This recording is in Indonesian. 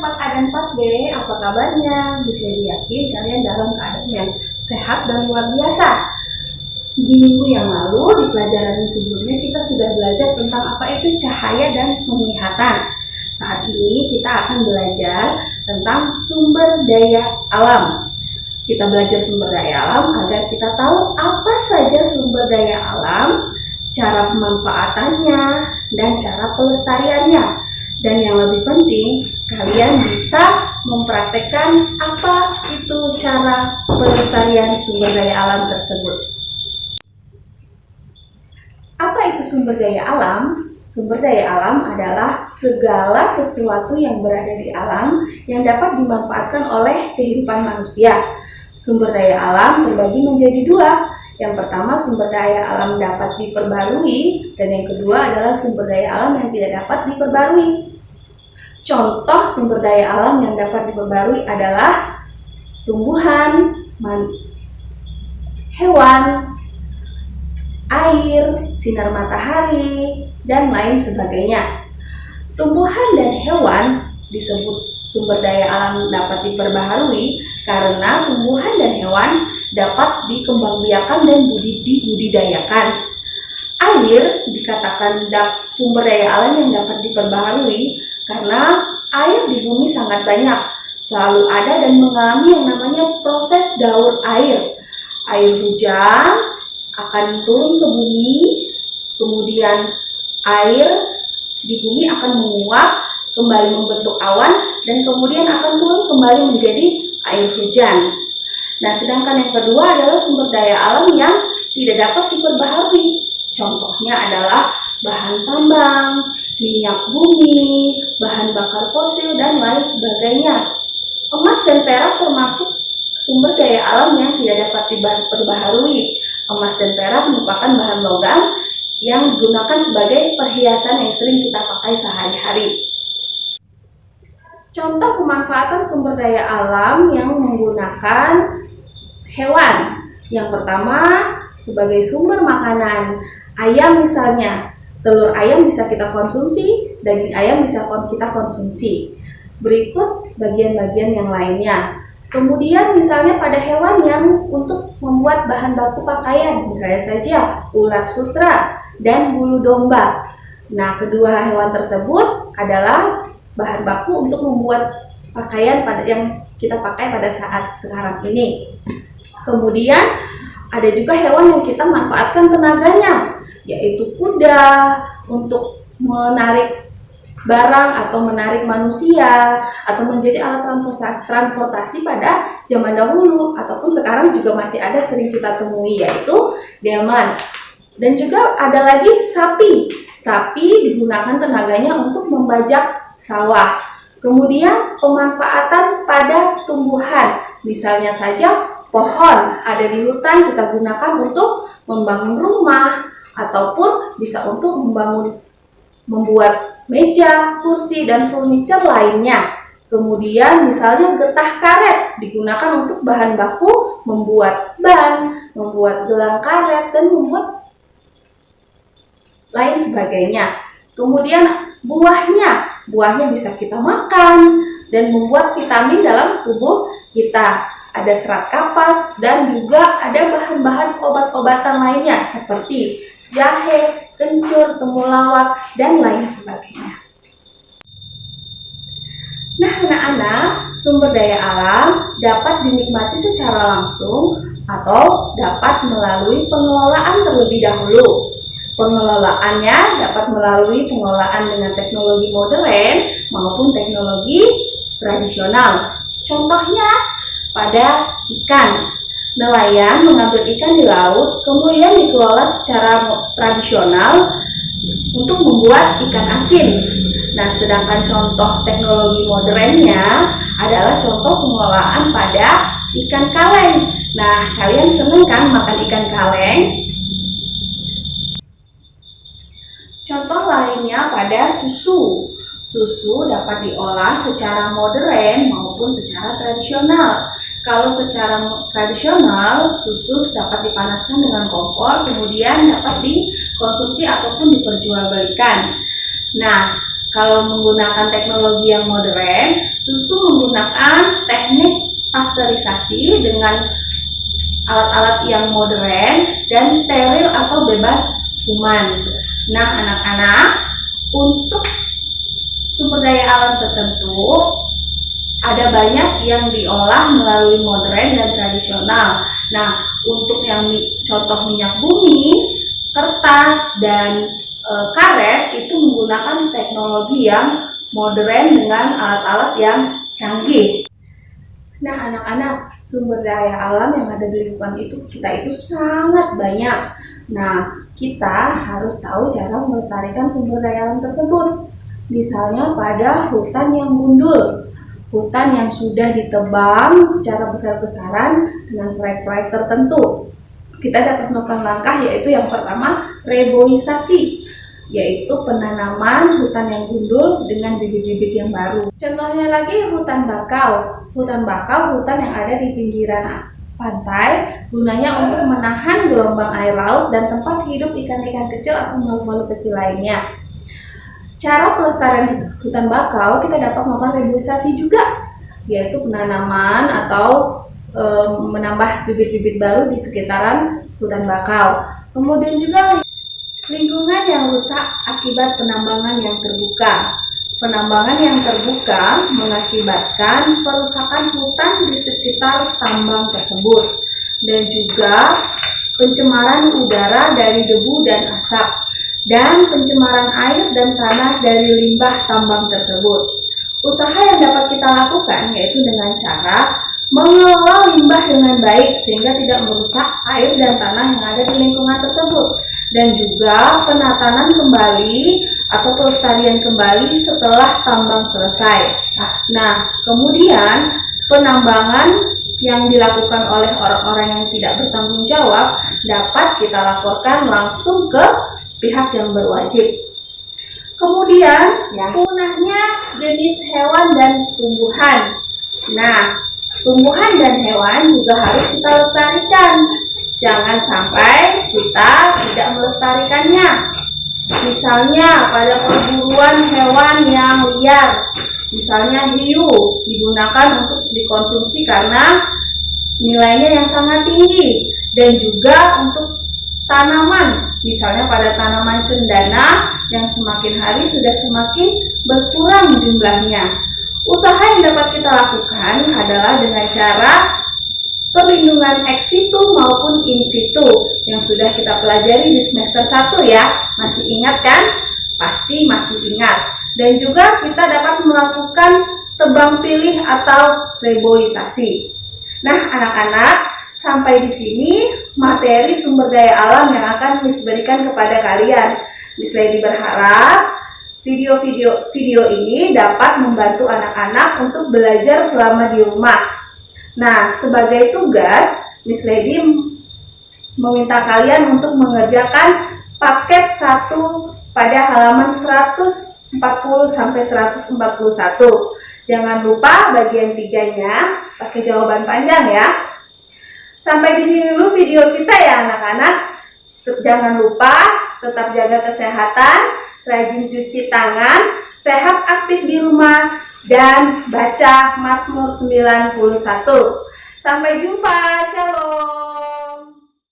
4A dan 4B, apa kabarnya? Bisa diyakin kalian dalam keadaan yang sehat dan luar biasa. Di minggu yang lalu, di pelajaran sebelumnya kita sudah belajar tentang apa itu cahaya dan penglihatan. Saat ini kita akan belajar tentang sumber daya alam. Kita belajar sumber daya alam agar kita tahu apa saja sumber daya alam, cara pemanfaatannya, dan cara pelestariannya. Dan yang lebih penting, kalian bisa mempraktekkan apa itu cara pelestarian sumber daya alam tersebut. Apa itu sumber daya alam? Sumber daya alam adalah segala sesuatu yang berada di alam yang dapat dimanfaatkan oleh kehidupan manusia. Sumber daya alam terbagi menjadi dua. Yang pertama, sumber daya alam dapat diperbarui, dan yang kedua adalah sumber daya alam yang tidak dapat diperbarui. Contoh sumber daya alam yang dapat diperbarui adalah tumbuhan, hewan, air, sinar matahari, dan lain sebagainya. Tumbuhan dan hewan disebut sumber daya alam dapat diperbaharui karena tumbuhan dan hewan dapat dikembangbiakan dan dibudidayakan. Air dikatakan sumber daya alam yang dapat diperbaharui karena air di bumi sangat banyak, selalu ada dan mengalami yang namanya proses daur air. Air hujan akan turun ke bumi, kemudian air di bumi akan menguap, kembali membentuk awan, dan kemudian akan turun kembali menjadi air hujan. Nah, sedangkan yang kedua adalah sumber daya alam yang tidak dapat diperbaharui. Contohnya adalah bahan tambang, minyak bumi, bahan bakar fosil, dan lain sebagainya. Emas dan perak termasuk sumber daya alam yang tidak dapat diperbaharui. Emas dan perak merupakan bahan logam yang digunakan sebagai perhiasan yang sering kita pakai sehari-hari. Contoh pemanfaatan sumber daya alam yang menggunakan hewan. Yang pertama, sebagai sumber makanan. Ayam misalnya, telur ayam bisa kita konsumsi, daging ayam bisa kita konsumsi. Berikut bagian-bagian yang lainnya. Kemudian misalnya pada hewan yang untuk membuat bahan baku pakaian, misalnya saja ulat sutra dan bulu domba. Nah, kedua hewan tersebut adalah bahan baku untuk membuat pakaian yang kita pakai pada saat sekarang ini. Kemudian ada juga hewan yang kita manfaatkan tenaganya, yaitu kuda untuk menarik barang atau menarik manusia atau menjadi alat transportasi pada zaman dahulu ataupun sekarang juga masih ada sering kita temui, yaitu delman. Dan juga ada lagi sapi. Sapi digunakan tenaganya untuk membajak sawah. Kemudian pemanfaatan pada tumbuhan, misalnya saja pohon ada di hutan kita gunakan untuk membangun rumah ataupun bisa untuk membuat meja, kursi, dan furniture lainnya. Kemudian misalnya getah karet digunakan untuk bahan baku membuat ban, membuat gelang karet, dan membuat lain sebagainya. Kemudian buahnya bisa kita makan dan membuat vitamin dalam tubuh kita. Ada serat kapas dan juga ada bahan-bahan obat-obatan lainnya seperti jahe, kencur, temulawak, dan lain sebagainya. Nah, anak-anak, sumber daya alam dapat dinikmati secara langsung atau dapat melalui pengelolaan terlebih dahulu. Pengelolaannya dapat melalui pengelolaan dengan teknologi modern maupun teknologi tradisional. Contohnya pada ikan. Nelayan mengambil ikan di laut, kemudian dikelola secara tradisional untuk membuat ikan asin. Nah, sedangkan contoh teknologi modernnya adalah contoh pengelolaan pada ikan kaleng. Nah, kalian seneng kan makan ikan kaleng? Contoh lainnya pada susu. Susu dapat diolah secara modern maupun secara tradisional. Kalau secara tradisional, susu dapat dipanaskan dengan kompor, kemudian dapat dikonsumsi ataupun diperjualbelikan. Nah, Kalau menggunakan teknologi yang modern, susu menggunakan teknik pasteurisasi dengan alat-alat yang modern dan steril atau bebas kuman. Nah, anak-anak, untuk sumber daya alam tertentu ada banyak yang diolah melalui modern dan tradisional. Nah, untuk yang contoh minyak bumi, kertas, dan karet itu menggunakan teknologi yang modern dengan alat-alat yang canggih. Nah, anak-anak, sumber daya alam yang ada di lingkungan kita itu sangat banyak. Nah, kita harus tahu cara melestarikan sumber daya alam tersebut. Misalnya pada hutan yang gundul, hutan yang sudah ditebang secara besar-besaran dengan proyek-proyek tertentu. Kita dapat melakukan langkah, yaitu yang pertama, reboisasi, yaitu penanaman hutan yang gundul dengan bibit-bibit yang baru. Contohnya lagi hutan bakau. Hutan bakau hutan yang ada di pinggiran pantai, gunanya untuk menahan gelombang air laut dan tempat hidup ikan-ikan kecil atau makhluk-makhluk kecil lainnya. Cara pelestarian hutan bakau kita dapat melakukan reboisasi juga, yaitu penanaman atau menambah bibit-bibit baru di sekitaran hutan bakau. Kemudian juga lingkungan yang rusak akibat penambangan yang terbuka. Penambangan yang terbuka mengakibatkan perusakan hutan di sekitar tambang tersebut dan juga pencemaran udara dari debu dan asap dan pencemaran air dan tanah dari limbah tambang tersebut. Usaha yang dapat kita lakukan yaitu dengan cara mengelola limbah dengan baik sehingga tidak merusak air dan tanah yang ada di lingkungan tersebut, dan juga penatanan kembali atau pelestarian kembali setelah tambang selesai. Nah, kemudian penambangan yang dilakukan oleh orang-orang yang tidak bertanggung jawab dapat kita laporkan langsung ke pihak yang berwajib. Kemudian punahnya jenis hewan dan tumbuhan. Nah, tumbuhan dan hewan juga harus kita lestarikan. Jangan sampai kita tidak melestarikannya. Misalnya pada perburuan hewan yang liar, misalnya hiu, digunakan untuk dikonsumsi karena nilainya yang sangat tinggi, dan juga untuk tanaman, misalnya pada tanaman cendana yang semakin hari sudah semakin berkurang jumlahnya. Usaha yang dapat kita lakukan adalah dengan cara perlindungan ex situ maupun in situ yang sudah kita pelajari di semester 1 ya. Masih ingat kan? Pasti masih ingat. Dan juga kita dapat melakukan tebang pilih atau reboisasi. Nah, anak-anak, sampai di sini materi sumber daya alam yang akan Miss berikan kepada kalian. Miss Lady berharap video ini dapat membantu anak-anak untuk belajar selama di rumah. Nah, sebagai tugas, Miss Lady meminta kalian untuk mengerjakan paket 1 pada halaman 140 sampai 141. Jangan lupa bagian 3-nya pakai jawaban panjang ya. Sampai di sini dulu video kita ya anak-anak. Jangan lupa tetap jaga kesehatan, rajin cuci tangan, sehat aktif di rumah, dan baca Mazmur 91. Sampai jumpa, Shalom.